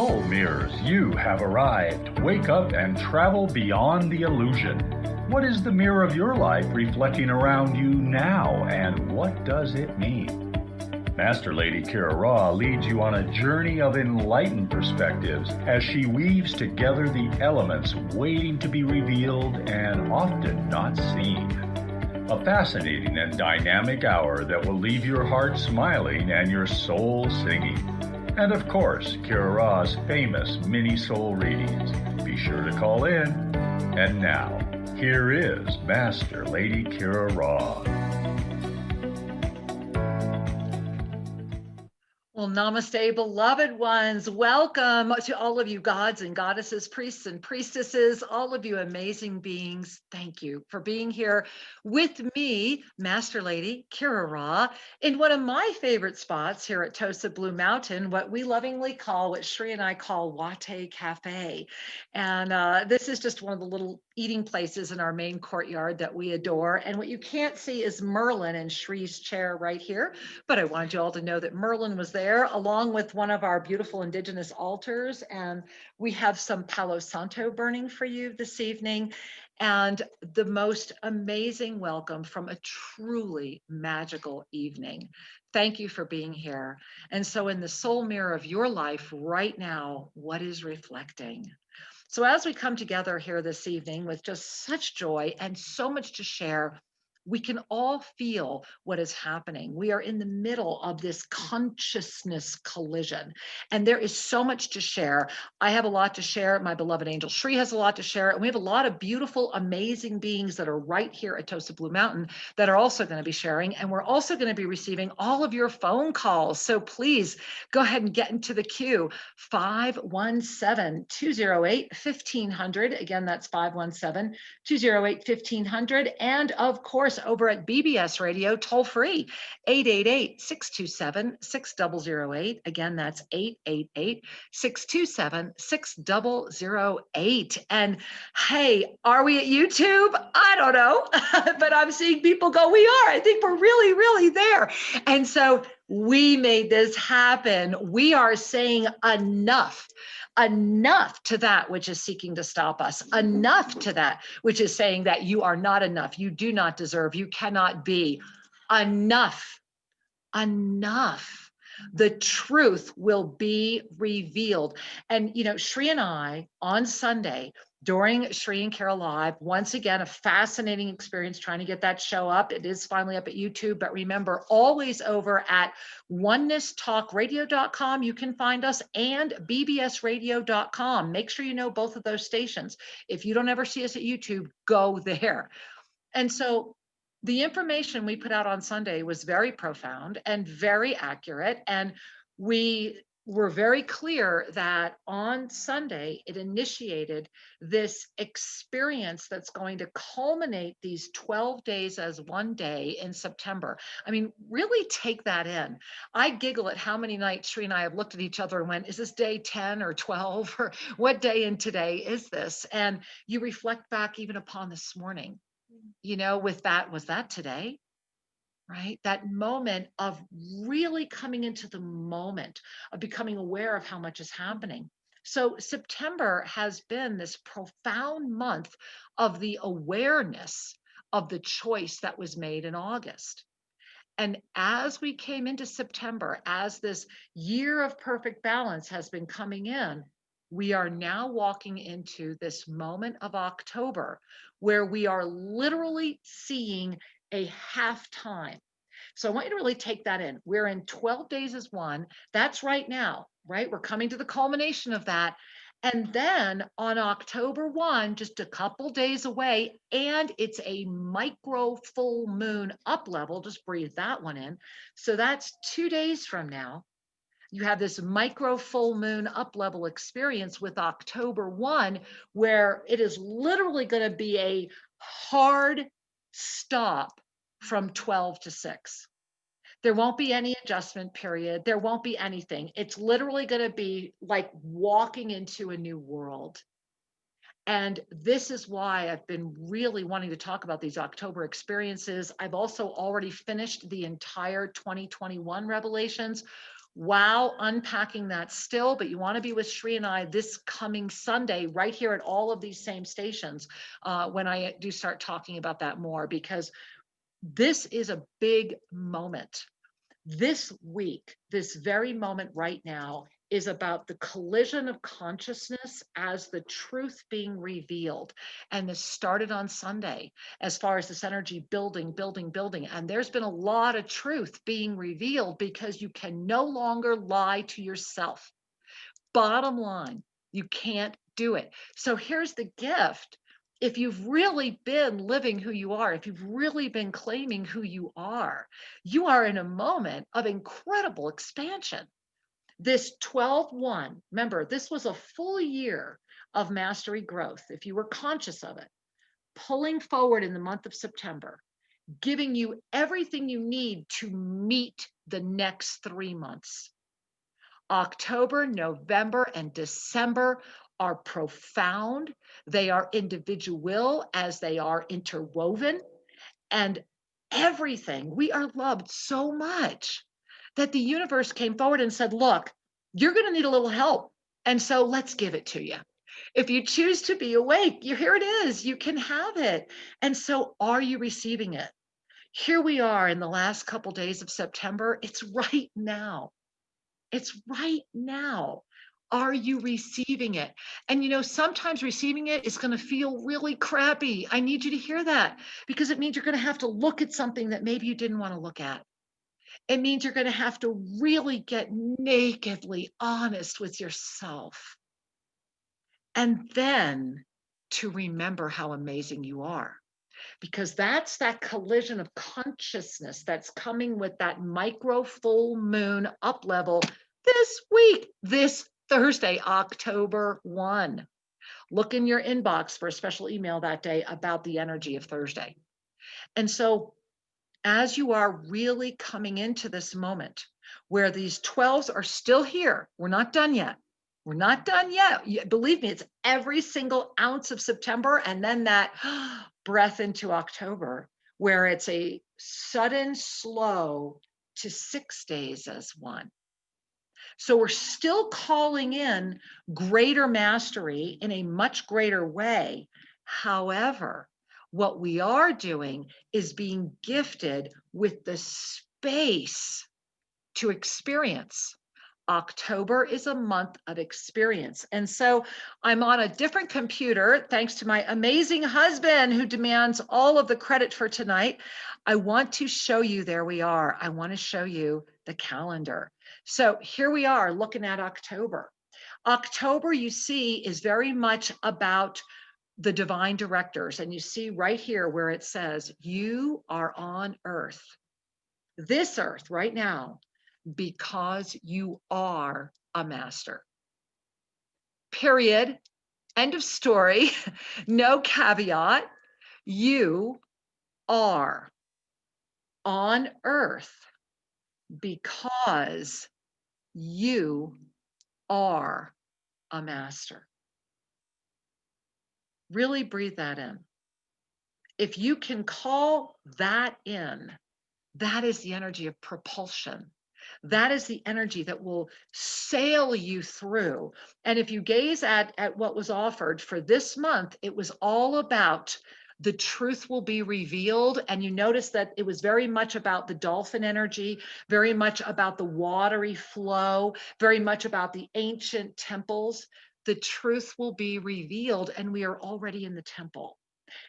Soul mirrors, you have arrived. Wake up and travel beyond the illusion. What is the mirror of your life reflecting around you now, and what does it mean? Master Lady Kira Raa leads you on a journey of enlightened perspectives as she weaves together the elements waiting to be revealed and often not seen. A fascinating and dynamic hour that will leave your heart smiling and your soul singing. And of course, Kira Raa's famous mini soul readings. Be sure to call in. And now, here is Master Lady Kira Raa. Well, namaste, beloved ones. Welcome to all of you gods and goddesses, priests and priestesses, all of you amazing beings. Thank you for being here with me, Master Lady Kira Raa, in one of my favorite spots here at TOSA Blue Mountain, what we lovingly call, what Sri and I call Guate Cafe. And this is just one of the little eating places in our main courtyard that we adore. And what you can't see is Merlin in Sri's chair right here. But I wanted you all to know that Merlin was there along with one of our beautiful indigenous altars. And we have some Palo Santo burning for you this evening. And the most amazing welcome from a truly magical evening. Thank you for being here. And so in the soul mirror of your life right now, what is reflecting? So as we come together here this evening with just such joy and so much to share, we can all feel what is happening. We are in the middle of this consciousness collision, and there is so much to share. I have a lot to share. My beloved angel Sri has a lot to share, and we have a lot of beautiful, amazing beings that are right here at TOSA Blue Mountain that are also going to be sharing, and we're also going to be receiving all of your phone calls. So please go ahead and get into the queue. 517-208-1500. Again, that's 517-208-1500. And of course, over at BBS Radio, toll free, 888-627-6008. Again, that's 888-627-6008. And hey, are we at YouTube? I don't know, but I'm seeing people go, we are. I think we're really, really there. And so we made this happen. We are saying enough to that which is seeking to stop us, enough to that which is saying that you are not enough, you do not deserve, you cannot be. Enough. The truth will be revealed. And, you know, Sri and I on Sunday, during Sri and Kira Live, once again, a fascinating experience trying to get that show up. It is finally up at YouTube, but remember, always over at onenesstalkradio.com, you can find us, and bbsradio.com. Make sure you know both of those stations. If you don't ever see us at YouTube, go there. And so the information we put out on Sunday was very profound and very accurate. And we were very clear that on Sunday, it initiated this experience that's going to culminate these 12 days as one day in September. I mean, really take that in. I giggle at how many nights Sri and I have looked at each other and went, is this day 10 or 12? Or what day in today is this? And you reflect back even upon this morning. You know, with that, was that today? Right? That moment of really coming into the moment of becoming aware of how much is happening. So September has been this profound month of the awareness of the choice that was made in August. And as we came into September, as this year of perfect balance has been coming in, we are now walking into this moment of October where we are literally seeing a half-time. So I want you to really take that in. We're in 12 days as one. That's right now, right? We're coming to the culmination of that. And then on October 1, just a couple days away, and it's a micro full moon up level, just breathe that one in. So that's 2 days from now. You have this micro full moon up level experience with October 1, where it is literally going to be a hard stop from 12 to 6. There won't be any adjustment period. There won't be anything. It's literally going to be like walking into a new world. And this is why I've been really wanting to talk about these October experiences. I've also already finished the entire 2021 revelations. Wow, unpacking that still, but you want to be with Sri and I this coming Sunday right here at all of these same stations when I do start talking about that more, because this is a big moment. This week, this very moment right now, is about the collision of consciousness as the truth being revealed. And this started on Sunday as far as this energy building, building, building. And there's been a lot of truth being revealed because you can no longer lie to yourself. Bottom line, you can't do it. So here's the gift. If you've really been living who you are, if you've really been claiming who you are in a moment of incredible expansion. This 12-1, remember, this was a full year of mastery growth. If you were conscious of it, pulling forward in the month of September, giving you everything you need to meet the next 3 months. October, November, and December are profound. They are individual as they are interwoven. And everything, we are loved so much that the universe came forward and said, look, you're going to need a little help. And so let's give it to you. If you choose to be awake, here it is. You can have it. And so are you receiving it? Here we are in the last couple days of September. It's right now. It's right now. Are you receiving it? And sometimes receiving it is going to feel really crappy. I need you to hear that, because it means you're going to have to look at something that maybe you didn't want to look at. It means you're going to have to really get nakedly honest with yourself. And then to remember how amazing you are. Because that's that collision of consciousness that's coming with that micro full moon up level this week, this Thursday, October 1. Look in your inbox for a special email that day about the energy of Thursday. And so as you are really coming into this moment where these 12s are still here, we're not done yet. We're not done yet. Believe me, it's every single ounce of September and then that breath into October, where it's a sudden slow to 6 days as one. So we're still calling in greater mastery in a much greater way. However, what we are doing is being gifted with the space to experience. October is a month of experience. And so I'm on a different computer, thanks to my amazing husband who demands all of the credit for tonight. I want to show you, there we are. I want to show you the calendar. So here we are looking at October. October, you see, is very much about the divine directors. And you see right here where it says, you are on earth, this earth right now, because you are a master. Period. End of story. No caveat. You are on earth because you are a master. Really breathe that in. If you can call that in, that is the energy of propulsion. That is the energy that will sail you through. And if you gaze at what was offered for this month, it was all about the truth will be revealed. And you notice that it was very much about the dolphin energy, very much about the watery flow, very much about the ancient temples. The truth will be revealed, and we are already in the temple.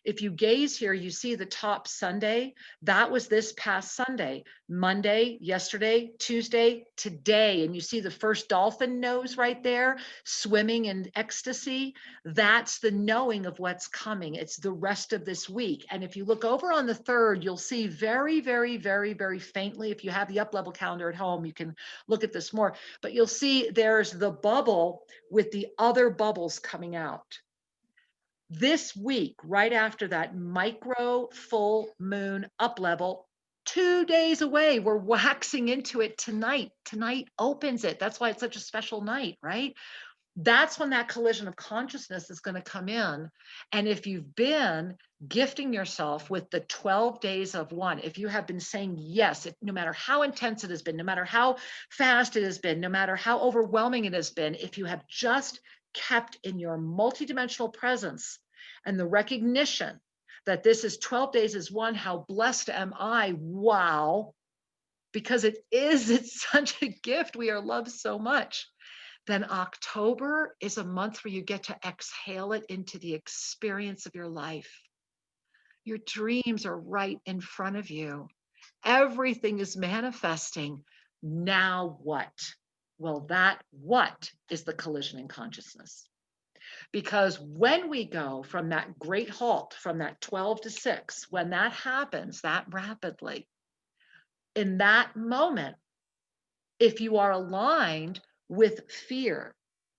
If you gaze here, you see the top Sunday. That was this past Sunday, Monday, yesterday, Tuesday, today. And you see the first dolphin nose right there, swimming in ecstasy. That's the knowing of what's coming. It's the rest of this week. And if you look over on the 3rd, you'll see very, very, very, very faintly, if you have the Uplevel calendar at home, you can look at this more, but you'll see there's the bubble with the other bubbles coming out. This week, right after that micro full moon up level, 2 days away, we're waxing into it tonight. Tonight opens it. That's why it's such a special night, right? That's when that collision of consciousness is going to come in. And if you've been gifting yourself with the 12 days of one, if you have been saying yes, no matter how intense it has been, no matter how fast it has been, no matter how overwhelming it has been, if you have just kept in your multidimensional presence and the recognition that this is 12 days is one, how blessed am I? Wow. Because it's such a gift. We are loved so much. Then October is a month where you get to exhale it into the experience of your life. Your dreams are right in front of you. Everything is manifesting. Now what? Well, that what is the collision in consciousness. Because when we go from that great halt, from that 12 to 6, when that happens that rapidly, in that moment, if you are aligned with fear,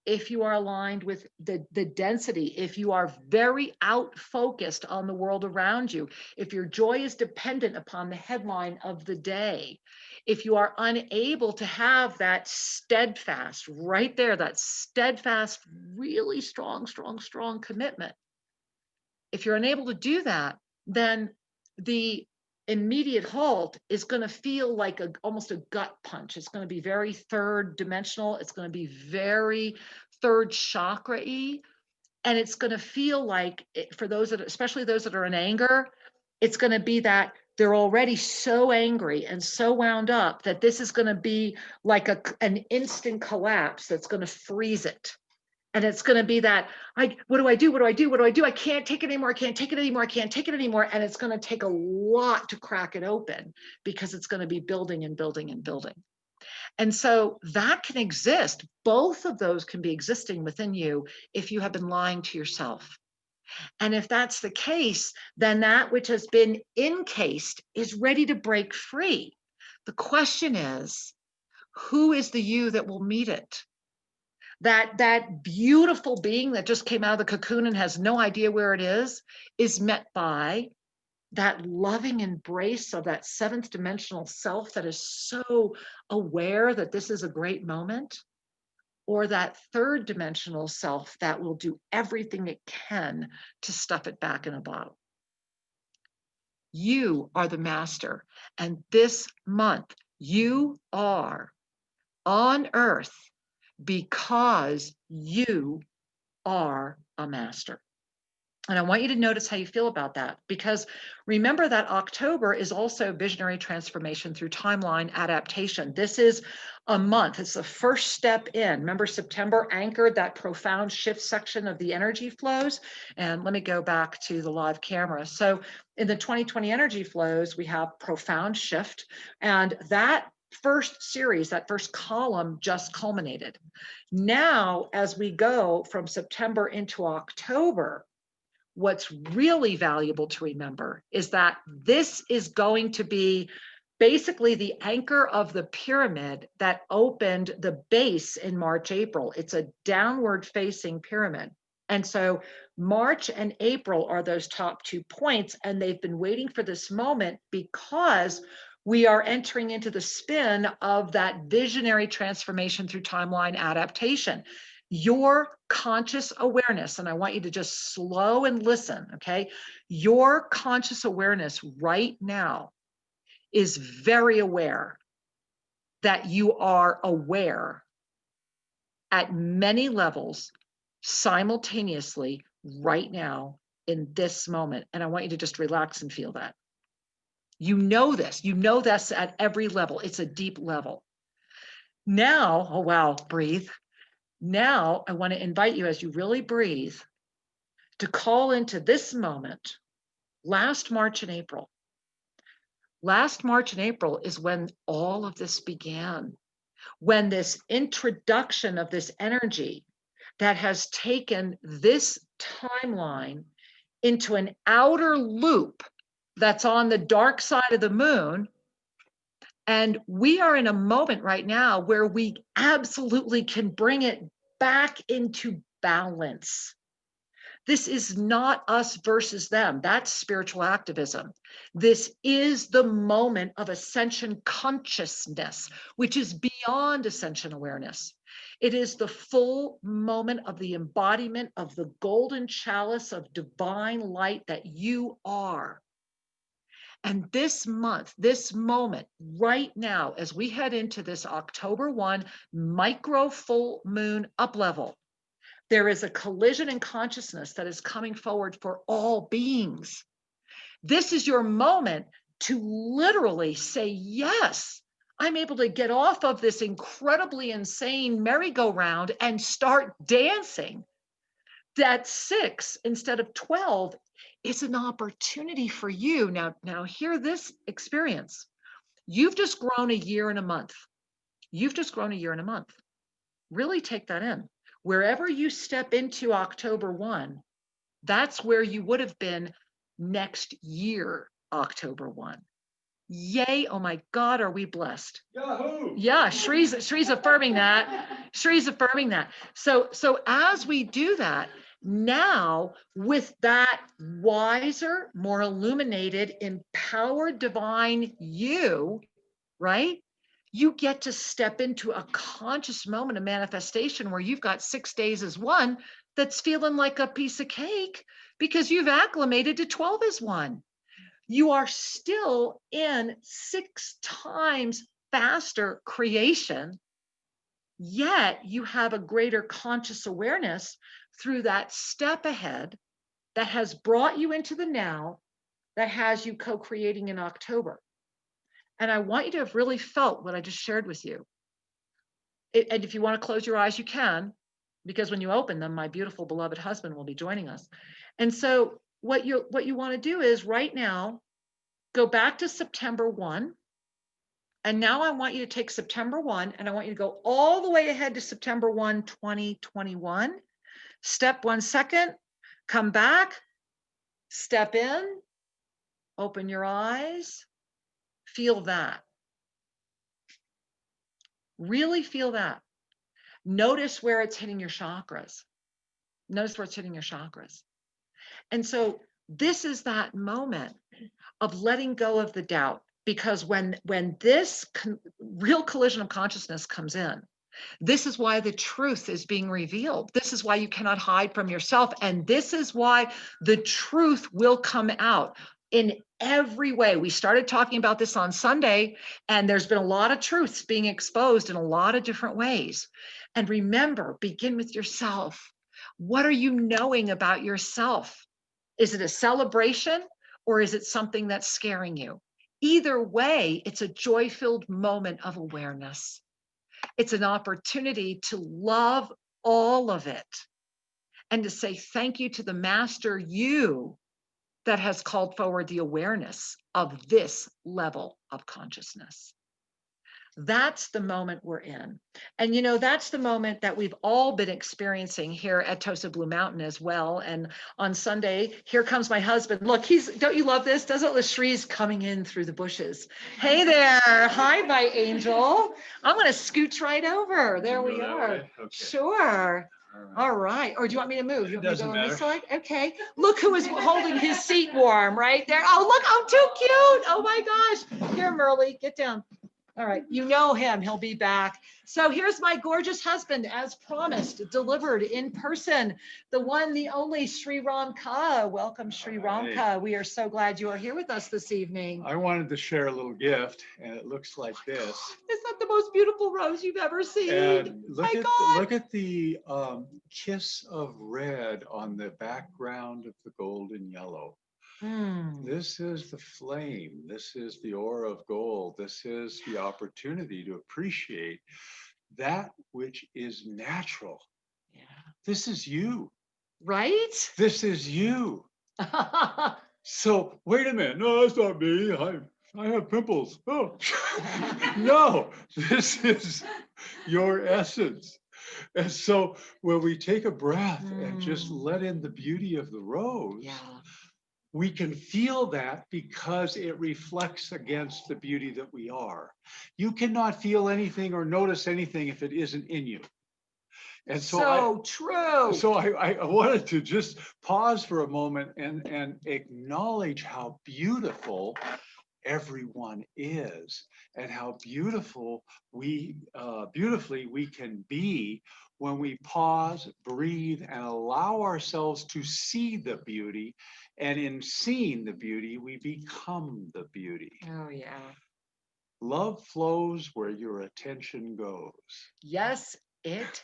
if you are aligned with the density, if you are very out focused on the world around you, if your joy is dependent upon the headline of the day, if you are unable to have that steadfast, right there, that steadfast, really strong commitment, if you're unable to do that, then the immediate halt is going to feel like almost a gut punch. It's going to be very third dimensional. It's going to be very third chakra-y. And it's going to feel like, for those that, especially those that are in anger, it's going to be that they're already so angry and so wound up that this is going to be like an instant collapse that's going to freeze it. And it's going to be that, what do I do? What do I do? What do I do? I can't take it anymore. I can't take it anymore. I can't take it anymore. And it's going to take a lot to crack it open because it's going to be building and building and building. And so that can exist. Both of those can be existing within you if you have been lying to yourself. And if that's the case, then that which has been encased is ready to break free. The question is, who is the you that will meet it? That beautiful being that just came out of the cocoon and has no idea where it is met by that loving embrace of that seventh dimensional self that is so aware that this is a great moment, or that third dimensional self that will do everything it can to stuff it back in a bottle. You are the master, and this month you are on earth because you are a master. And I want you to notice how you feel about that, because remember that October is also visionary transformation through timeline adaptation. This is a month. It's the first step in. Remember, September anchored that profound shift section of the energy flows. And let me go back to the live camera. So in the 2020 energy flows, we have profound shift, and that first series, that first column just culminated. Now, as we go from September into October, what's really valuable to remember is that this is going to be basically the anchor of the pyramid that opened the base in March, April. It's a downward facing pyramid. And so March and April are those top 2 points, and they've been waiting for this moment because we are entering into the spin of that visionary transformation through timeline adaptation. Your conscious awareness, and I want you to just slow and listen, okay? Your conscious awareness right now is very aware that you are aware at many levels simultaneously right now in this moment. And I want you to just relax and feel that. You know this at every level. It's a deep level. Now, oh wow, breathe. Now I want to invite you, as you really breathe, to call into this moment, last March and April. Last March and April is when all of this began, when this introduction of this energy that has taken this timeline into an outer loop that's on the dark side of the moon. And we are in a moment right now where we absolutely can bring it back into balance. This is not us versus them. That's spiritual activism. This is the moment of ascension consciousness, which is beyond ascension awareness. It is the full moment of the embodiment of the golden chalice of divine light that you are. And this month, this moment, right now, as we head into this October 1 micro full moon up level, there is a collision in consciousness that is coming forward for all beings. This is your moment to literally say, yes, I'm able to get off of this incredibly insane merry-go-round and start dancing. That 6 instead of 12 is an opportunity for you. Now hear this experience. You've just grown a year and a month. You've just grown a year and a month. Really take that in. Wherever you step into October 1, that's where you would have been next year, October 1. Yay, oh my God, are we blessed? Yahoo! Yeah, Shree's affirming that. Shree's affirming that. So as we do that, now with that wiser, more illuminated, empowered divine you, right? You get to step into a conscious moment of manifestation where you've got 6 days as 1 that's feeling like a piece of cake because you've acclimated to 12 as 1. You are still in 6 times faster creation, yet you have a greater conscious awareness through that step ahead that has brought you into the now, that has you co-creating in October. And I want you to have really felt what I just shared with you. And if you want to close your eyes, you can, because when you open them, my beautiful beloved husband will be joining us. And so what you want to do is right now, go back to September 1. And now I want you to take September 1 and I want you to go all the way ahead to September 1, 2021. Step 1 second, come back, step in, open your eyes, feel that. Really feel that. Notice where it's hitting your chakras. Notice where it's hitting your chakras. And so this is that moment of letting go of the doubt, because when this real collision of consciousness comes in, this is why the truth is being revealed. This is why you cannot hide from yourself. And this is why the truth will come out in every way. We started talking about this on Sunday, and there's been a lot of truths being exposed in a lot of different ways. And remember, begin with yourself. What are you knowing about yourself? Is it a celebration or is it something that's scaring you? Either way, it's a joy-filled moment of awareness. It's an opportunity to love all of it and to say thank you to the master you that has called forward the awareness of this level of consciousness. That's the moment we're in. And you know, that's the moment that we've all been experiencing here at TOSA Blue Mountain as well. And on Sunday, here comes my husband. Look, don't you love this? Doesn't Shree's coming in through the bushes? Hey there. Hi, my angel. I'm going to scooch right over. There we are. Okay. Sure. All right. Or do you want me to move? You want me to go on Doesn't this side? Okay. Look who is holding his seat warm right there. Oh, look, how too cute. Oh my gosh. Here, Merle, get down. All right, you know him, he'll be back. So here's my gorgeous husband, as promised, delivered in person, the one, the only Sri Ram Kaa. Welcome, Sri Ram Kaa. We are so glad you are here with us this evening. I wanted to share a little gift, and it looks like this. Is that the most beautiful rose you've ever seen? And God. look at the kiss of red on the background of the golden yellow. This is the flame. This is the aura of gold. This is the opportunity to appreciate that which is natural. Yeah. This is you. Right? This is you. So wait a minute. No, that's not me. I have pimples. Oh. No, this is your essence. And so when we take a breath and just let in the beauty of the rose, we can feel that because it reflects against the beauty that we are. You cannot feel anything or notice anything if it isn't in you. And so true. So I wanted to just pause for a moment and acknowledge how beautiful everyone is, and how beautifully we can be when we pause, breathe, and allow ourselves to see the beauty. And in seeing the beauty, we become the beauty. Oh, yeah. Love flows where your attention goes. Yes, it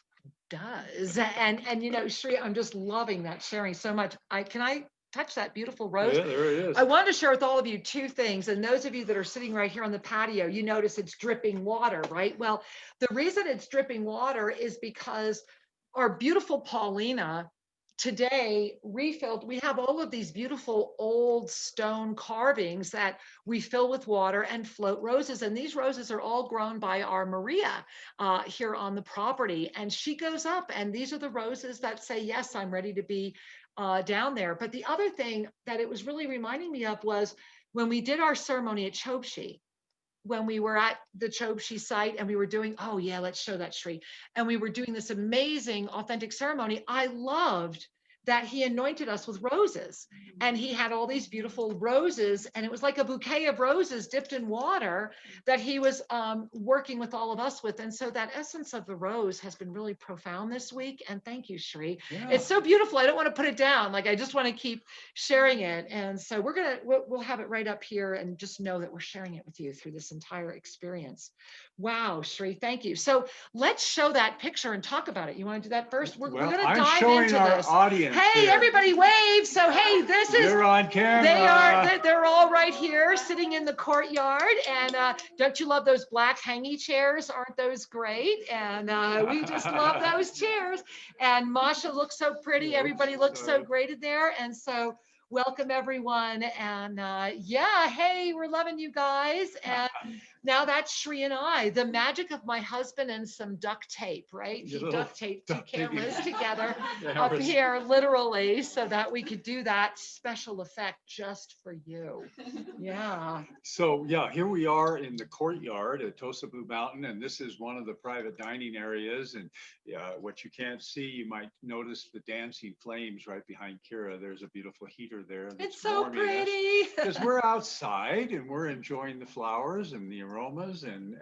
does. And you know, Sri, I'm just loving that sharing so much. Can I touch that beautiful rose? Yeah, there it is. I wanted to share with all of you two things. And those of you that are sitting right here on the patio, you notice it's dripping water, right? Well, the reason it's dripping water is because our beautiful Paulina today refilled. We have all of these beautiful old stone carvings that we fill with water and float roses. And these roses are all grown by our Maria here on the property. And she goes up, and these are the roses that say, yes, I'm ready to be down there. But the other thing that it was really reminding me of was when we did our ceremony at Chobshi, when we were at the Chobshi site and we were doing, oh yeah, let's show that, Sri. And we were doing this amazing authentic ceremony. I loved that he anointed us with roses, and he had all these beautiful roses, and it was like a bouquet of roses dipped in water that he was working with all of us with. And so that essence of the rose has been really profound this week. And thank you, Sri. Yeah. It's so beautiful. I don't want to put it down. Like, I just want to keep sharing it. And so we'll have it right up here, and just know that we're sharing it with you through this entire experience. Wow, Sri, thank you. So let's show that picture and talk about it. You want to do that first? We're going to dive into this. Audience. Hey, here. Everybody wave. So, hey, this is, You're on camera. they're all right here sitting in the courtyard. And don't you love those black hanging chairs? Aren't those great? And we just love those chairs. And Masha looks so pretty. Everybody looks so great in there. And so welcome everyone. And yeah, hey, we're loving you guys. And now that's Sri and I, the magic of my husband and some duct tape, right? He duct taped two cameras together up here, literally, so that we could do that special effect just for you. Yeah. So yeah, here we are in the courtyard at TOSA Blue Mountain, and this is one of the private dining areas. And what you can't see, you might notice the dancing flames right behind Kira. There's a beautiful heater there. It's so pretty. Because we're outside and we're enjoying the flowers and the aromas and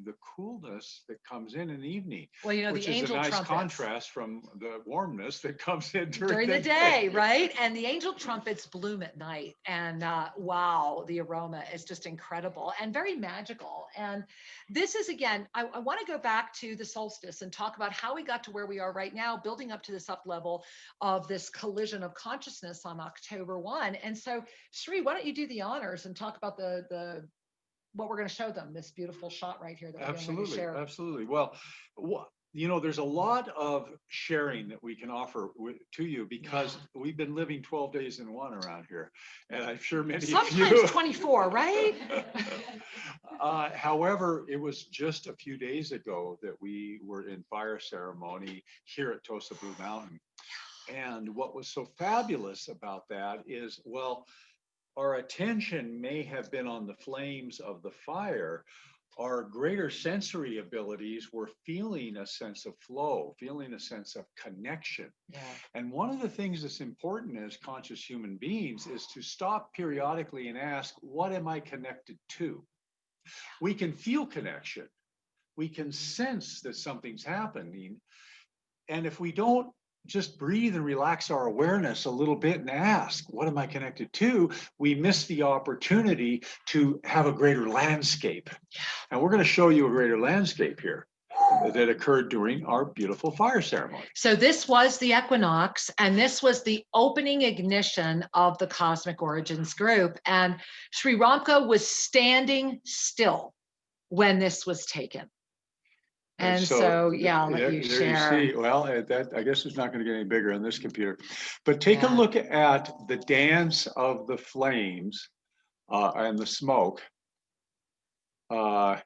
the coolness that comes in the evening. Well, you know, which the angel is a nice trumpets. Contrast from the warmness that comes in during the day, right? And the angel trumpets bloom at night. And wow, the aroma is just incredible and very magical. And this is, again, I want to go back to the solstice and talk about how we got to where we are right now, building up to this up level of this collision of consciousness on October 1. And so, Sri, why don't you do the honors and talk about the what we're going to show them, this beautiful shot right here that we're going to share. Absolutely. Well, you know, there's a lot of sharing that we can offer to you because we've been living 12 days in one around here. And I'm sure many sometimes of you 24, right? However, it was just a few days ago that we were in fire ceremony here at TOSA Blue Mountain. And what was so fabulous about that is, well, our attention may have been on the flames of the fire. Our greater sensory abilities were feeling a sense of flow, feeling a sense of connection. Yeah. And one of the things that's important as conscious human beings is to stop periodically and ask, what am I connected to? We can feel connection. We can sense that something's happening. And if we don't just breathe and relax our awareness a little bit and ask, what am I connected to? We miss the opportunity to have a greater landscape. And we're going to show you a greater landscape here that occurred during our beautiful fire ceremony. So this was the equinox, and this was the opening ignition of the Cosmic Origins group. And Sri Ram Kaa was standing still when this was taken. And so yeah, I'll let you share. You see, well, that I guess it's not going to get any bigger on this computer, but take a look at the dance of the flames and the smoke. Hang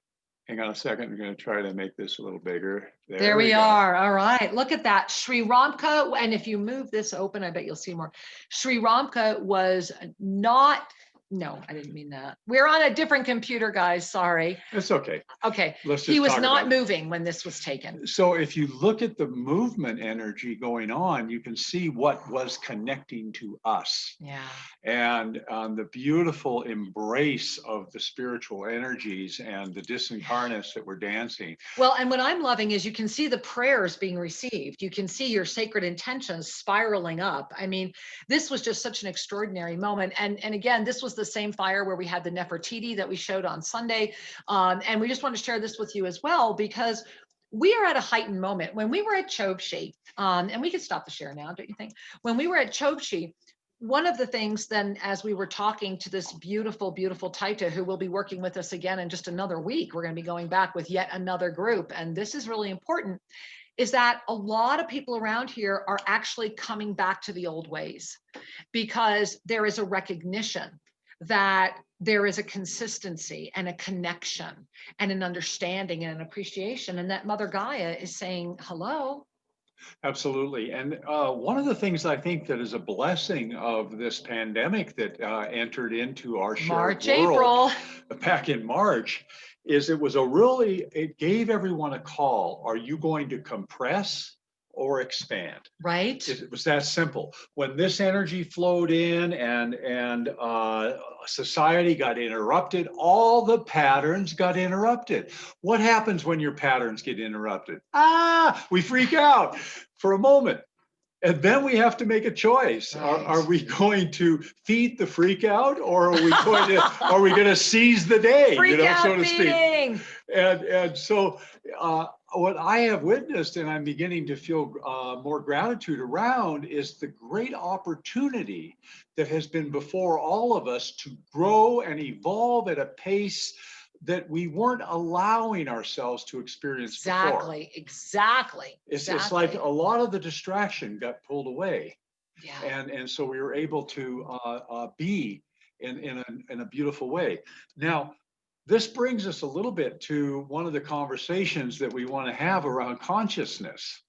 on a second. I'm going to try to make this a little bigger. There we are. All right. Look at that. Sri Ram Kaa. And if you move this open, I bet you'll see more. Sri Ram Kaa was not No, I didn't mean that. We're on a different computer, guys. Sorry. It's okay. Okay. Let's He just was talk not about it. moving when this was taken. So if you look at the movement energy going on, you can see what was connecting to us. Yeah. And the beautiful embrace of the spiritual energies and the disincarnates that were dancing. Well, and what I'm loving is you can see the prayers being received. You can see your sacred intentions spiraling up. I mean, this was just such an extraordinary moment. And again, this was the same fire where we had the Nefertiti that we showed on Sunday. And we just want to share this with you as well, because we are at a heightened moment. When we were at Chobshi, and we can stop the share now, don't you think? When we were at Chobshi, one of the things then, as we were talking to this beautiful, beautiful Taita, who will be working with us again in just another week, we're going to be going back with yet another group. And this is really important, is that a lot of people around here are actually coming back to the old ways, because there is a recognition that there is a consistency and a connection and an understanding and an appreciation, and that Mother Gaia is saying, hello. Absolutely. And one of the things I think that is a blessing of this pandemic that entered into our shared world back in March is it gave everyone a call. Are you going to compress or expand? Right. It was that simple. When this energy flowed in and society got interrupted, all the patterns got interrupted. What happens when your patterns get interrupted? We freak out for a moment. And then we have to make a choice. Right. Are we going to feed the freak out, or are we going to seize the day, freak out so to feeding. speak? And so what I have witnessed, and I'm beginning to feel more gratitude around, is the great opportunity that has been before all of us to grow and evolve at a pace that we weren't allowing ourselves to experience before. Exactly. It's like a lot of the distraction got pulled away. Yeah. And so we were able to be in a beautiful way. Now, this brings us a little bit to one of the conversations that we want to have around consciousness.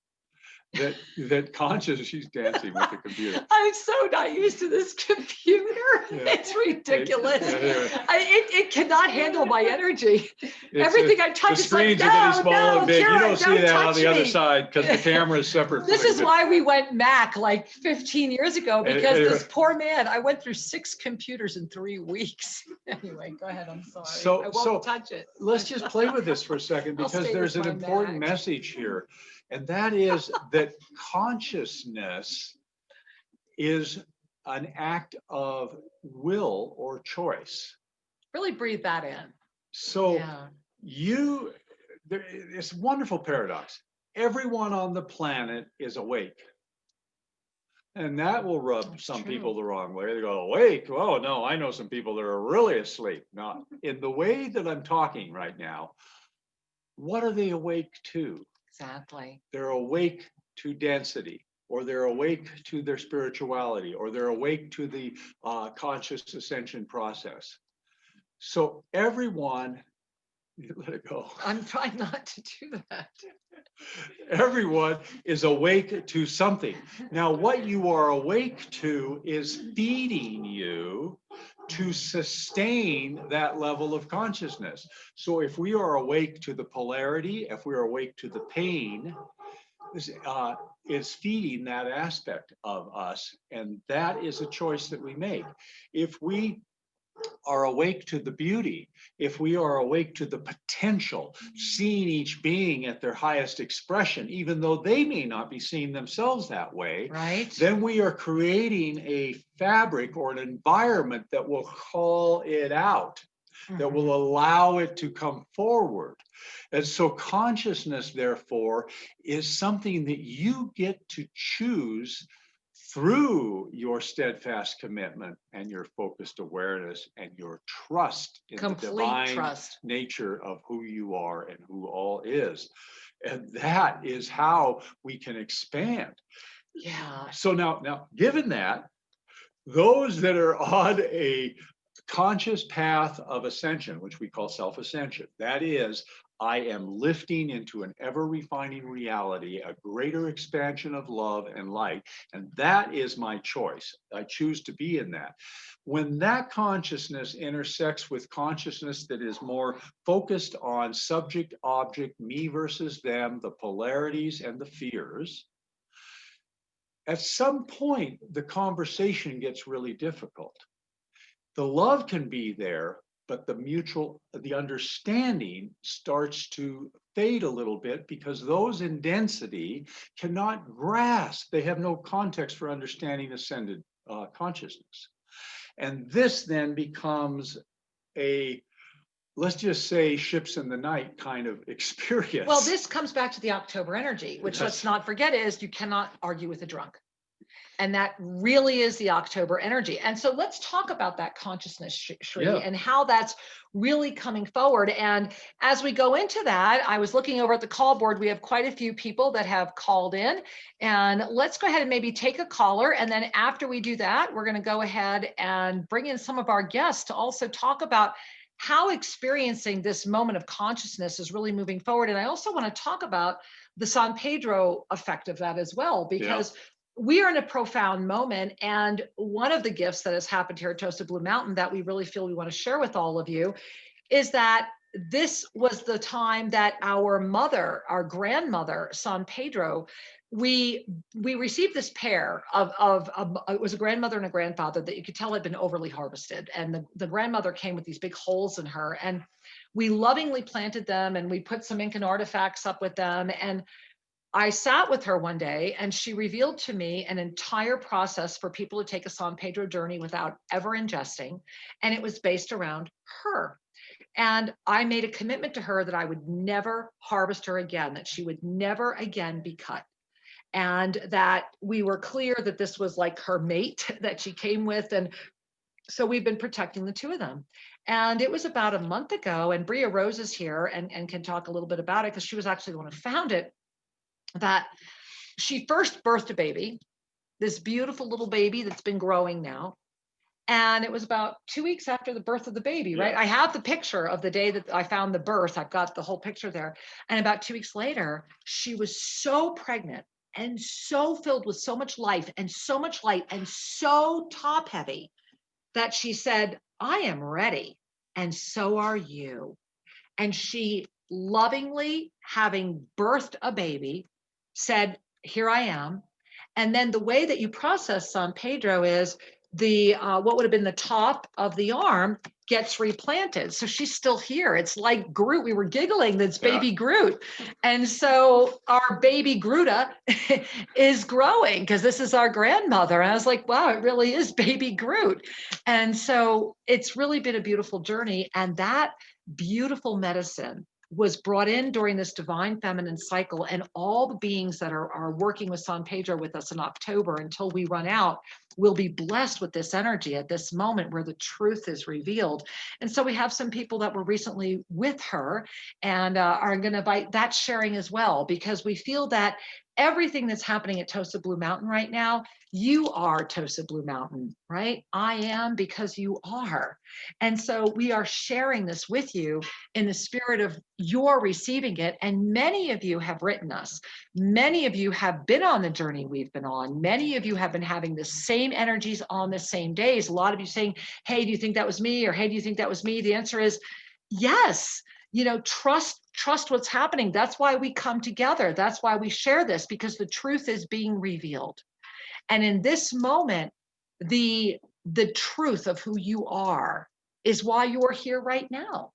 That conscious, she's dancing with the computer. I'm so not used to this computer. Yeah. It's ridiculous. Yeah. It cannot handle my energy. Everything I touch the is like, screens are getting small and big. Kira, You don't see that on the other me. side because the camera is separate. This is why we went Mac like 15 years ago, because this poor man, I went through 6 computers in 3 weeks. Anyway, go ahead. I'm sorry. I won't touch it. Let's just play with this for a second, because there's an important message here. And that is that consciousness is an act of will or choice. Really breathe that in. So it's a wonderful paradox. Everyone on the planet is awake. And that will rub some people the wrong way. They go, awake? Oh, no, I know some people that are really asleep. Now, in the way that I'm talking right now, what are they awake to? Exactly. They're awake to density, or they're awake to their spirituality, or they're awake to the conscious ascension process. So everyone, let it go. I'm trying not to do that. Everyone is awake to something. Now, what you are awake to is feeding you to sustain that level of consciousness. So if we are awake to the polarity, if we are awake to the pain, it's feeding that aspect of us. And that is a choice that we make. If we are awake to the beauty, if we are awake to the potential, seeing each being at their highest expression, even though they may not be seeing themselves that way, right? Then we are creating a fabric or an environment that will call it out, that will allow it to come forward. And so consciousness, therefore, is something that you get to choose through your steadfast commitment and your focused awareness and your trust in the divine nature of who you are and who all is. And that is how we can expand. Yeah. So now, given that, those that are on a conscious path of ascension, which we call self-ascension, that is, I am lifting into an ever-refining reality, a greater expansion of love and light, and that is my choice. I choose to be in that. When that consciousness intersects with consciousness that is more focused on subject, object, me versus them, the polarities and the fears, at some point, the conversation gets really difficult. The love can be there, but the understanding starts to fade a little bit because those in density cannot grasp. They have no context for understanding ascended consciousness. And this then becomes a, let's just say, ships in the night kind of experience. Well, this comes back to the October energy, which let's not forget is you cannot argue with a drunk. And that really is the October energy. And so let's talk about that consciousness, Sri, and how that's really coming forward. And as we go into that, I was looking over at the call board. We have quite a few people that have called in. And let's go ahead and maybe take a caller. And then after we do that, we're going to go ahead and bring in some of our guests to also talk about how experiencing this moment of consciousness is really moving forward. And I also want to talk about the San Pedro effect of that as well, because we are in a profound moment. And one of the gifts that has happened here at TOSA Blue Mountain that we really feel we want to share with all of you is that this was the time that our mother, our grandmother, San Pedro, we received this pair of it was a grandmother and a grandfather that you could tell had been overly harvested. And the grandmother came with these big holes in her, and we lovingly planted them, and we put some Incan artifacts up with them. And I sat with her one day and she revealed to me an entire process for people to take a San Pedro journey without ever ingesting. And it was based around her. And I made a commitment to her that I would never harvest her again, that she would never again be cut. And that we were clear that this was like her mate that she came with. And so we've been protecting the two of them. And it was about a month ago, and Bria Rose is here and can talk a little bit about it because she was actually the one who found it, that she first birthed a baby, this beautiful little baby that's been growing now. And it was about 2 weeks after the birth of the baby, right? I have the picture of the day that I found the birth. I've got the whole picture there. And about 2 weeks later, she was so pregnant and so filled with so much life and so much light and so top heavy that she said, I am ready. And so are you. And she lovingly, having birthed a baby, said, here I am. And then the way that you process San Pedro is the what would have been the top of the arm gets replanted. So she's still here. It's like Groot. We were giggling, that's baby Groot. And so our baby Groota is growing because this is our grandmother. And I was like, wow, it really is baby Groot. And so it's really been a beautiful journey. And that beautiful medicine was brought in during this divine feminine cycle, and all the beings that are working with San Pedro with us in October until we run out will be blessed with this energy at this moment where the truth is revealed. And so we have some people that were recently with her and are going to invite that sharing as well, because we feel that everything that's happening at TOSA Blue Mountain right now, you are TOSA Blue Mountain, right? I am because you are. And so we are sharing this with you in the spirit of you're receiving it. And many of you have written us. Many of you have been on the journey we've been on. Many of you have been having the same energies on the same days. A lot of you saying, hey, do you think that was me? Or hey, do you think that was me? The answer is yes. You know, trust what's happening. That's why we come together. That's why we share this, because the truth is being revealed. And in this moment, the truth of who you are is why you're here right now.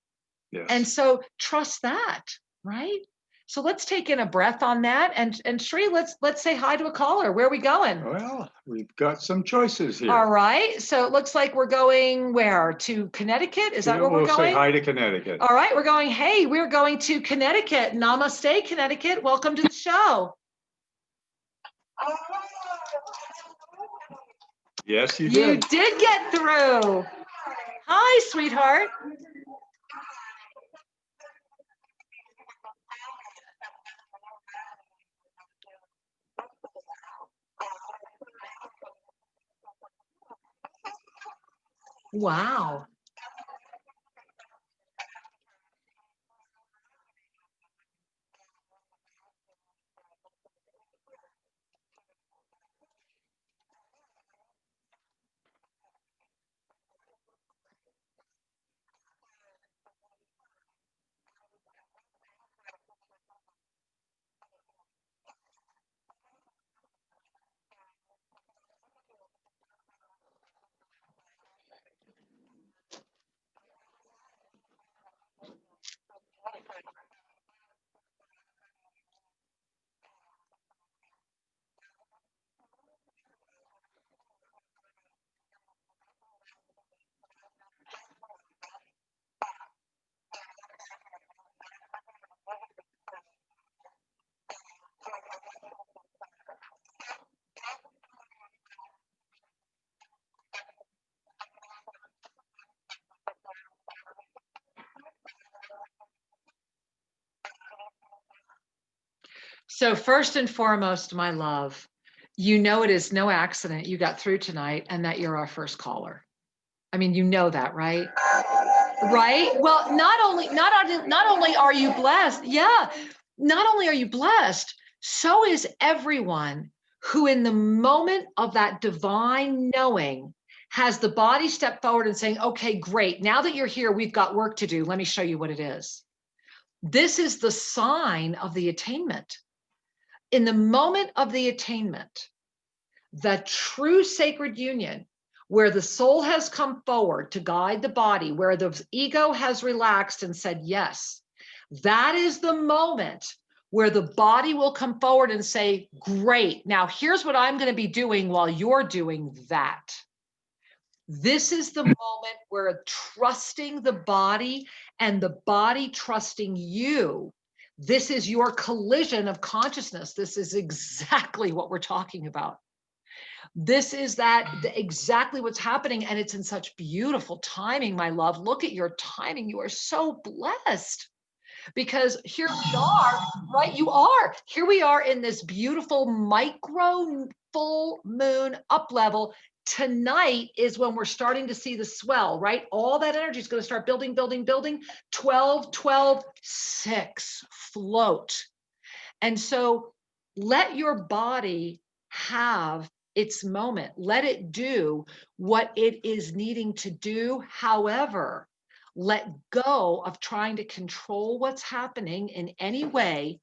Yes. And so trust that, right? So let's take in a breath on that. And Sri, let's say hi to a caller. Where are we going? Well, we've got some choices here. All right. So it looks like we're going where? To Connecticut? Is that where we're going? We'll say hi to Connecticut. All right. We're going, hey, we're going to Connecticut. Namaste, Connecticut. Welcome to the show. Yes, you did. You did get through. Hi, sweetheart. Wow. So first and foremost, my love, you know it is no accident you got through tonight and that you're our first caller. I mean, you know that, right? Right? Well, not only are you blessed, yeah, not only are you blessed, so is everyone who in the moment of that divine knowing has the body step forward and saying, okay, great. Now that you're here, we've got work to do. Let me show you what it is. This is the sign of the attainment. In the moment of the attainment, the true sacred union, where the soul has come forward to guide the body, where the ego has relaxed and said, yes, that is the moment where the body will come forward and say, great, now here's what I'm going to be doing while you're doing that. This is the moment where trusting the body and the body trusting you, this is your collision of consciousness. This is exactly what we're talking about. This is exactly what's happening. And it's in such beautiful timing, my love. Look at your timing. You are so blessed because here we are, right? You are. Here we are in this beautiful micro full moon up level. Tonight is when we're starting to see the swell, right? All that energy is going to start building, building, building. 12, 12, 6, float. And so let your body have its moment. Let it do what it is needing to do. However, let go of trying to control what's happening in any way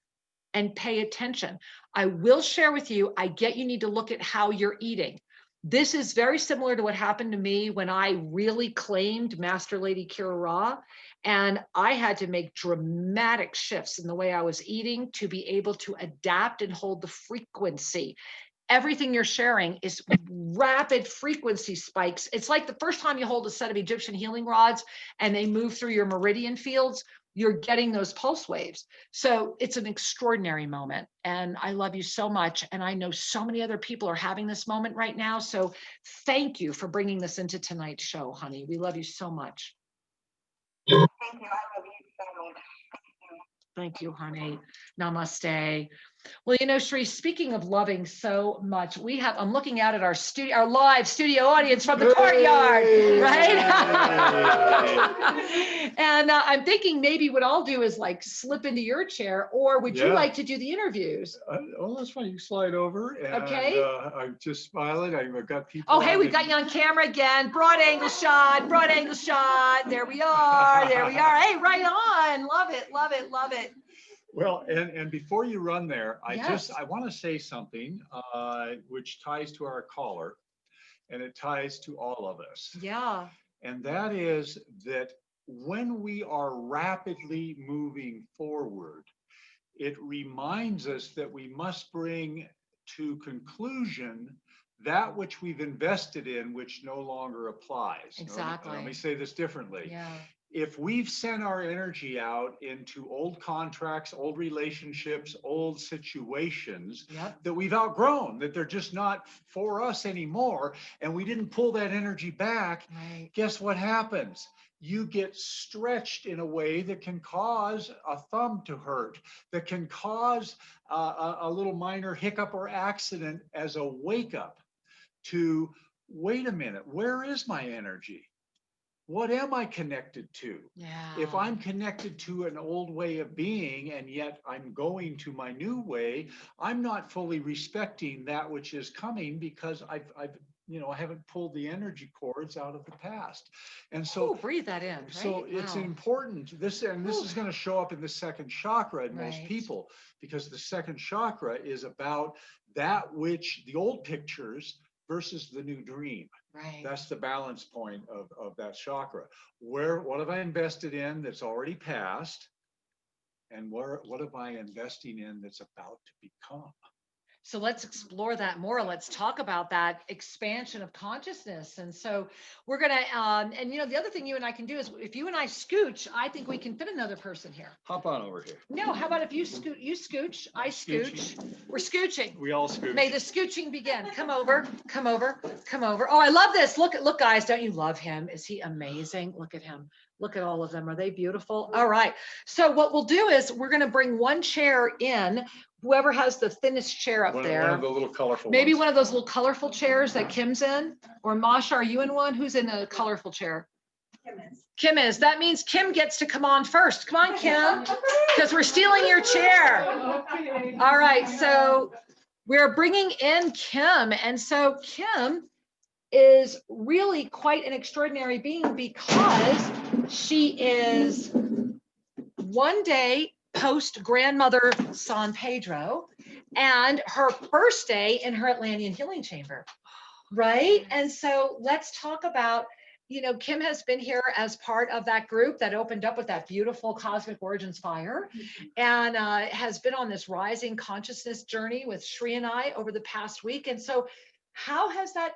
and pay attention. I will share with you, I get you need to look at how you're eating. This is very similar to what happened to me when I really claimed Master Lady Kira Raa, and I had to make dramatic shifts in the way I was eating to be able to adapt and hold the frequency. Everything you're sharing is rapid frequency spikes. It's like the first time you hold a set of Egyptian healing rods and they move through your meridian fields, you're getting those pulse waves. So it's an extraordinary moment. And I love you so much. And I know so many other people are having this moment right now. So thank you for bringing this into tonight's show, honey. We love you so much. Thank you. I love you so much. Thank you, honey. Namaste. Well, you know, Sri, speaking of loving so much, I'm looking out at our live studio audience from the courtyard, right? And I'm thinking maybe what I'll do is like slip into your chair, or would you like to do the interviews? Oh, that's fine. You slide over. And, okay. I'm just smiling. I've got people. Oh, hey, we've got you on camera again. Broad angle shot, broad angle shot. There we are. There we are. Hey, right on. Love it. Love it. Love it. Well, and before you run there, I want to say something which ties to our caller, and it ties to all of us. Yeah. And that is that when we are rapidly moving forward, it reminds us that we must bring to conclusion that which we've invested in, which no longer applies. Exactly. Let me say this differently. Yeah. If we've sent our energy out into old contracts, old relationships, old situations that we've outgrown, that they're just not for us anymore, and we didn't pull that energy back, guess what happens? You get stretched in a way that can cause a thumb to hurt, that can cause a little minor hiccup or accident as a wake up to, wait a minute, where is my energy? What am I connected to? Yeah. If I'm connected to an old way of being and yet I'm going to my new way, I'm not fully respecting that which is coming because I haven't pulled the energy cords out of the past. And so breathe that in. Right? So it's important. This is going to show up in the second chakra in most people, because the second chakra is about that which the old pictures versus the new dream. Right. That's the balance point of that chakra. What have I invested in that's already passed? And what am I investing in that's about to become? So let's explore that more. Let's talk about that expansion of consciousness. And so we're going to, and the other thing you and I can do is if you and I scooch, I think we can fit another person here. Hop on over here. No, how about if you scooch, I scooch. We're scooching. We all scooch. May the scooching begin. Come over, come over, come over. Oh, I love this. Look, guys, don't you love him? Is he amazing? Look at him. Look at all of them. Are they beautiful? All right. So what we'll do is we're going to bring one chair in whoever has the thinnest chair up One there. of the little colorful Maybe ones. one of those little colorful chairs that Kim's in, or Masha, are you in one? Who's in a colorful chair? Kim is. That means Kim gets to come on first. Come on, Kim, because we're stealing your chair. Okay. All right, so we're bringing in Kim. And so Kim is really quite an extraordinary being because she is one day post grandmother San Pedro and her first day in her Atlantean healing chamber, right? And so let's talk about, you know, Kim has been here as part of that group that opened up with that beautiful Cosmic Origins fire and has been on this rising consciousness journey with Sri and I over the past week. And so how has that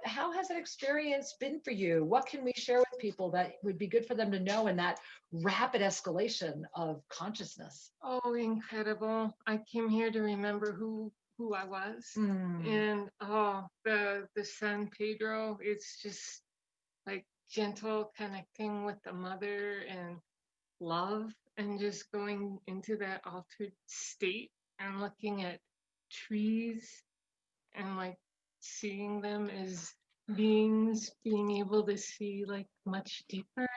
experience been for you? What can we share with people that would be good for them to know in that rapid escalation of consciousness? Oh, incredible. I came here to remember who I was. And oh, the San Pedro, it's just like gentle connecting with the mother and love and just going into that altered state and looking at trees and like seeing them as beings, being able to see like much deeper.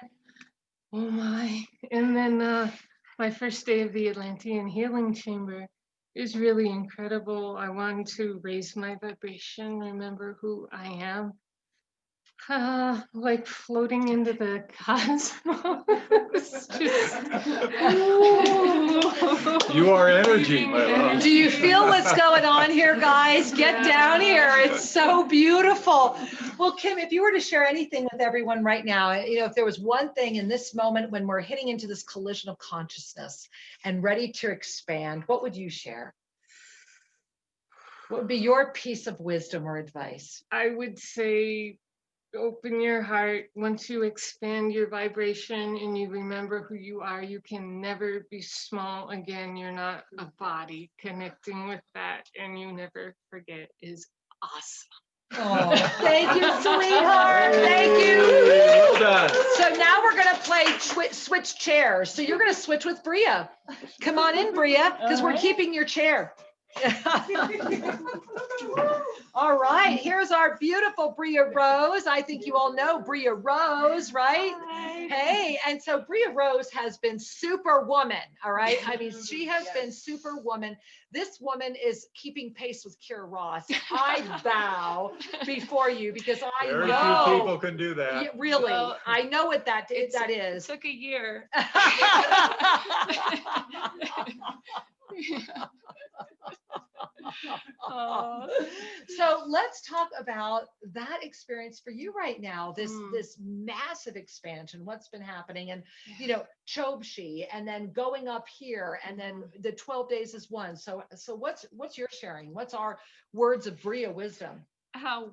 Oh my. And then my first day of the Atlantean healing chamber is really incredible. I wanted to raise my vibration, remember who I am. Like floating into the cosmos. You are energy, my love. Do you feel what's going on here, guys? Get down here. It's so beautiful. Well, Kim, if you were to share anything with everyone right now, you know, if there was one thing in this moment when we're hitting into this collision of consciousness and ready to expand, what would you share? What would be your piece of wisdom or advice? I would say open your heart. Once you expand your vibration and you remember who you are, you can never be small again. You're not a body. Connecting with that and you never forget is awesome. Oh, thank you, sweetheart. Thank you. Well done. So now we're going to play switch chairs. So you're going to switch with Bria. Come on in, Bria, because we're keeping your chair. All right, here's our beautiful Bria Rose. I think you all know Bria Rose, right? Hi. Hey, and so Bria Rose has been superwoman, all right? I mean, she has been superwoman. This woman is keeping pace with Kira Raa. So I bow before you because I Very know. few people can do that. Yeah, really, Well, I know what that It is. took a year. Oh. So let's talk about that experience for you right now, this massive expansion, what's been happening, and you know, Chobshi, and then going up here, and then the 12 days is one. So what's your sharing? What's our words of Bria wisdom?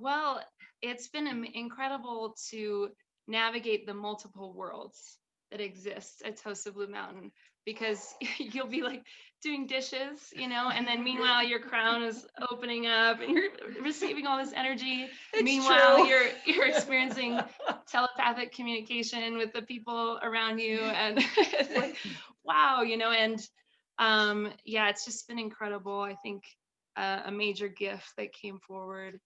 Well, it's been incredible to navigate the multiple worlds that exist at TOSA Blue Mountain, because you'll be like doing dishes, you know, and then meanwhile your crown is opening up and you're receiving all this energy. Meanwhile, true. you're experiencing telepathic communication with the people around you, and it's like, wow, you know, and yeah, it's just been incredible. I think a major gift that came forward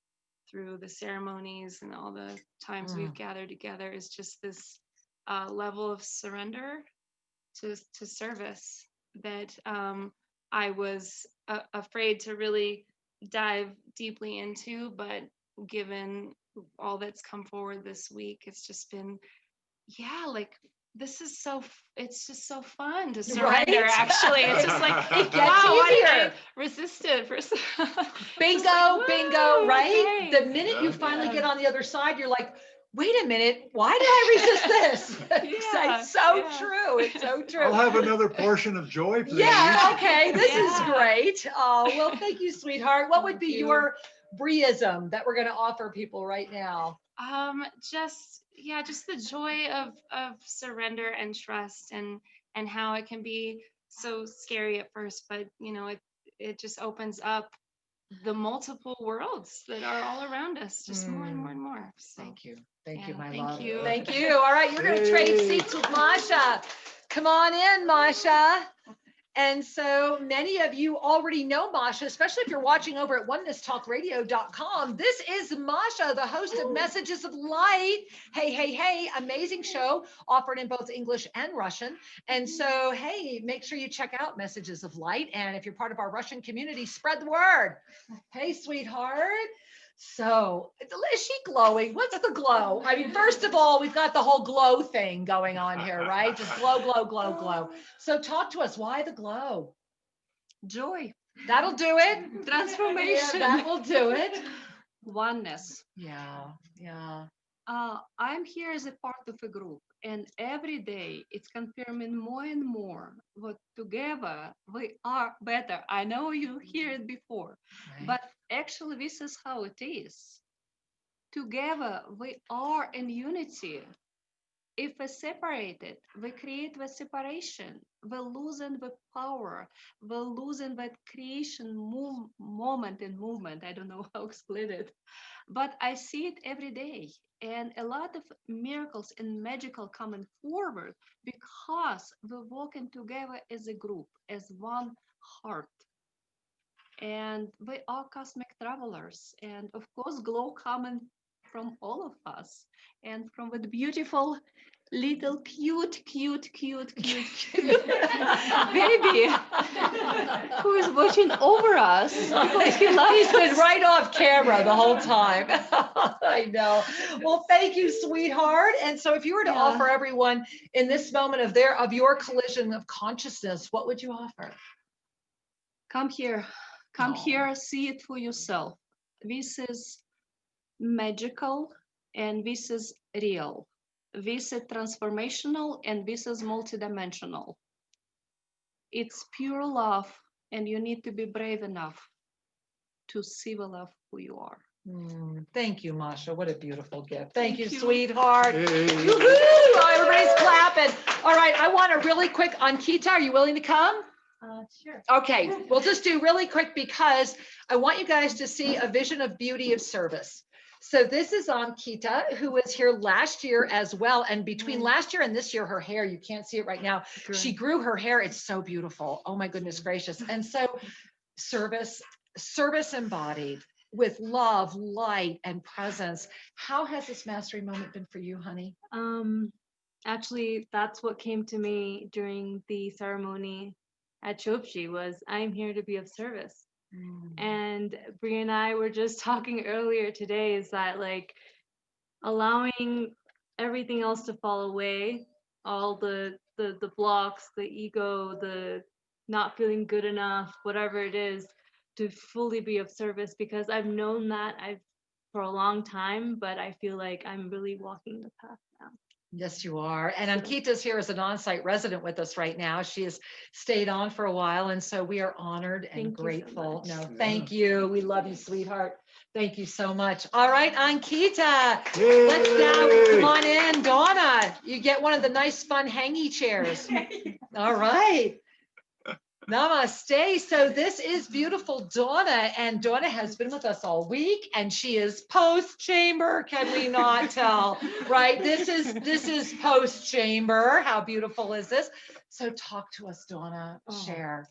through the ceremonies and all the times we've gathered together is just this level of surrender to service that I was afraid to really dive deeply into, but given all that's come forward this week, it's just been, yeah, like this is it's just so fun to surrender. Right? Actually, it's just like, It gets wow, easier. I resisted for Bingo, like, bingo, woo, right? okay. The minute you finally get on the other side, you're like, wait a minute, why did I resist this? It's so true. It's so true. I'll have another portion of joy, please. Yeah, okay, this is Yeah. great. Oh, well, thank you, sweetheart. What would be Thank you. your Briism that we're going to offer people right now? Just the joy of surrender and trust, and how it can be so scary at first, but you know, it just opens up the multiple worlds that are all around us, just more and more and more. So Thank you. Thank you, yeah, my thank love. you. Thank you. All right, you're going to trade Hey. seats with Masha. Come on in, Masha. And so many of you already know Masha, especially if you're watching over at onenesstalkradio.com. This is Masha, the host of Messages of Light. Hey, hey, hey, amazing show offered in both English and Russian. And so, hey, make sure you check out Messages of Light. And if you're part of our Russian community, spread the word. Hey, sweetheart. So, is she glowing? What's the glow? I mean, first of all, we've got the whole glow thing going on here, right? Just glow, glow, glow, glow. So talk to us. Why the glow? Joy, That'll do it. transformation, That will do it. oneness. Yeah, yeah. I'm here as a part of a group, and every day it's confirming more and more that together we are better. I know you hear it before, but actually this is how it is. Together we are in unity. If we're separated, we create the separation. We're losing the power. We're losing that creation moment and movement. I don't know how to explain it, but I see it every day. And a lot of miracles and magical coming forward because we're walking together as a group, as one heart. And we are cosmic travelers. And of course, glow coming from all of us and from the beautiful little cute baby who is watching over us because he loves He's been us. right off camera the whole time. I know. Well, thank you, sweetheart. And so if you were to offer everyone in this moment of your collision of consciousness, what would you offer? Come here. Come here, see it for yourself. This is magical and this is real. This is transformational and this is multidimensional. It's pure love, and you need to be brave enough to see the love who you are. Thank you, Masha. What a beautiful gift. Thank you, sweetheart. Hey. Woo-hoo! Oh, everybody's clapping. All right, I want a really quick Ankita. Are you willing to come? Sure. Okay, we'll just do really quick because I want you guys to see a vision of beauty of service. So this is Ankita, who was here last year as well. And between last year and this year, her hair, you can't see it right now. She grew her hair. It's so beautiful. Oh my goodness gracious. And so service embodied with love, light, and presence. How has this mastery moment been for you, honey? Actually, that's what came to me during the ceremony at Chopji was I'm here to be of service. And Bri and I were just talking earlier today is that like allowing everything else to fall away, all the blocks, the ego, the not feeling good enough, whatever it is, to fully be of service, because I've known that for a long time, but I feel like I'm really walking the path now. Yes, you are. And Ankita's here as an on-site resident with us right now. She has stayed on for a while, and so we are honored and grateful. Thank you. We love you, sweetheart. Thank you so much. All right, Ankita, let's now come on in. Donna, you get one of the nice, fun, hangy chairs. All right. Namaste. So this is beautiful Donna, and Donna has been with us all week, and she is post chamber. Can we not tell? Right? This is post chamber. How beautiful is this? So talk to us, Donna. Share.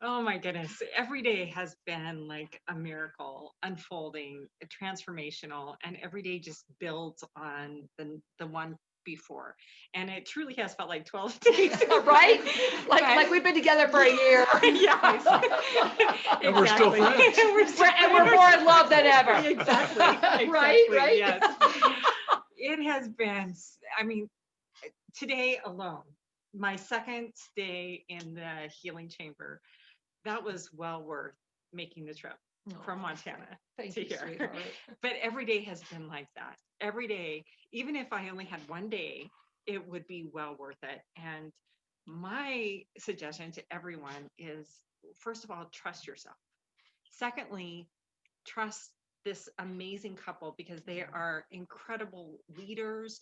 Oh my goodness. Every day has been like a miracle unfolding, transformational, and every day just builds on the one before. And it truly has felt like 12 days. Right? Like we've been together for a year. Yes. And we're still friends. And we're more in love than ever. Exactly. Right? Yes. It has been, I mean, today alone, my second day in the healing chamber, that was well worth making the trip from Montana to here. Sweetheart. But every day has been like that. Every day, even if I only had one day, it would be well worth it. And my suggestion to everyone is, first of all, trust yourself. Secondly, trust this amazing couple because they are incredible leaders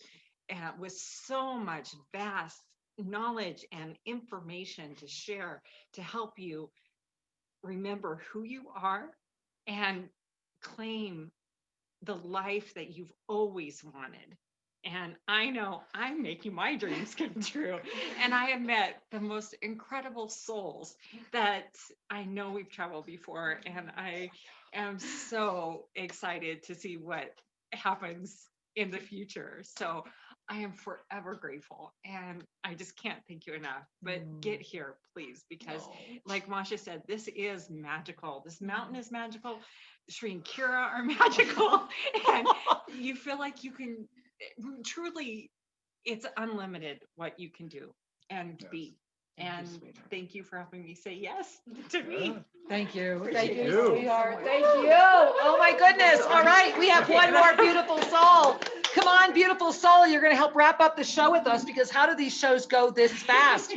with so much vast knowledge and information to share to help you remember who you are and claim the life that you've always wanted. And I know I'm making my dreams come true. And I have met the most incredible souls that I know we've traveled before. And I am so excited to see what happens in the future. So I am forever grateful. And I just can't thank you enough. But get here, please, because like Masha said, this is magical. This mountain is magical. Sri and Kira are magical. And you feel like you can truly, it's unlimited what you can do and be. And thank you for helping me say yes to me. Thank you. Thank Thank you, you. sweetheart. Thank you. Oh my goodness. All right. We have one more beautiful soul. Come on, beautiful soul. You're going to help wrap up the show with us, because how do these shows go this fast?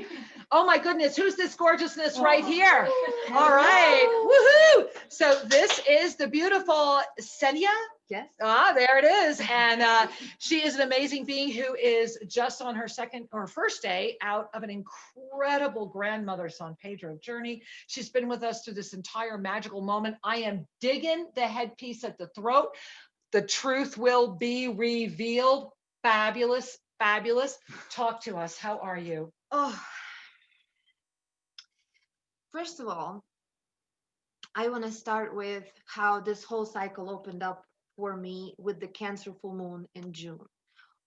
Oh my goodness. Who's this gorgeousness right here? All right. Woohoo. So this is the beautiful Senya. Yes. Ah, there it is. And she is an amazing being who is just on her second or first day out of an incredible grandmother San Pedro journey. She's been with us through this entire magical moment. I am digging the headpiece at the throat. The truth will be revealed. Fabulous, fabulous. Talk to us. How are you? Oh, first of all, I want to start with how this whole cycle opened up for me with the Cancer full moon in June.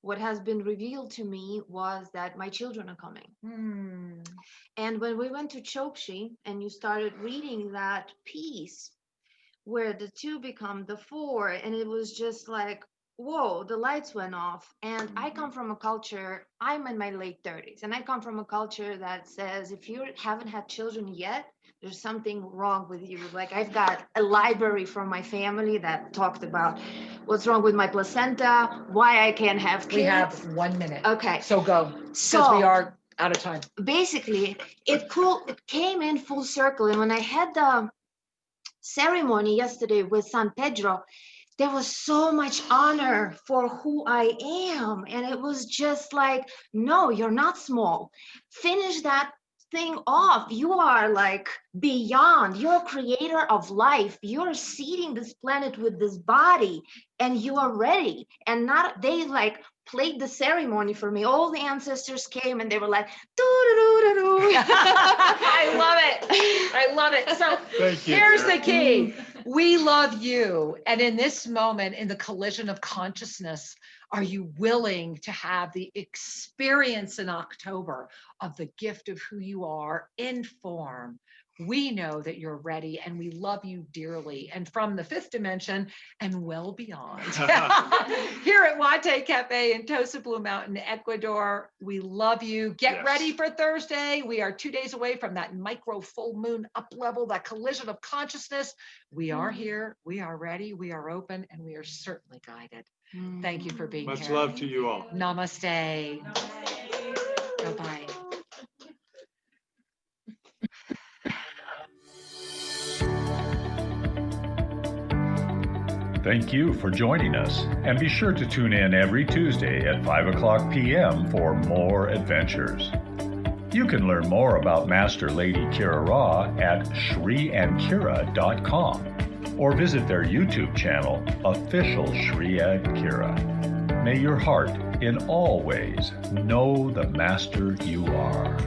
What has been revealed to me was that my children are coming. And when we went to Chokshi and you started reading that piece where the 2 become the 4, and it was just like, whoa, the lights went off. And I come from a culture, I'm in my late 30s, and I come from a culture that says if you haven't had children yet, there's something wrong with you. Like, I've got a library from my family that talked about what's wrong with my placenta, why I can't have kids. We have 1 minute. Okay. So go, because So we are out of time. basically, it came in full circle. And when I had the ceremony yesterday with San Pedro, there was so much honor for who I am. And it was just like, no, you're not small. Finish that thing off. You are like beyond. You're a creator of life. You're seeding this planet with this body, and you are ready. And not, they like played the ceremony for me. All the ancestors came and they were like, doo-doo-doo-doo-doo. I love it. I love it. So Thank you. here's the key. We love you. And in this moment, in the collision of consciousness, are you willing to have the experience in October of the gift of who you are in form? We know that you're ready, and we love you dearly. And from the 5th dimension and well beyond, here at Guate Cafe in TOSA Blue Mountain, Ecuador, we love you. Get ready for Thursday. We are 2 days away from that micro full moon up level, that collision of consciousness. We are here. We are ready. We are open, and we are certainly guided. Thank you for being Much here. love to you all. Namaste. Bye-bye. Thank you for joining us, and be sure to tune in every Tuesday at 5:00 p.m. for more adventures. You can learn more about Master Lady Kira Raa at shriandkira.com or visit their YouTube channel, Official Sri and Kira. May your heart in all ways know the master you are.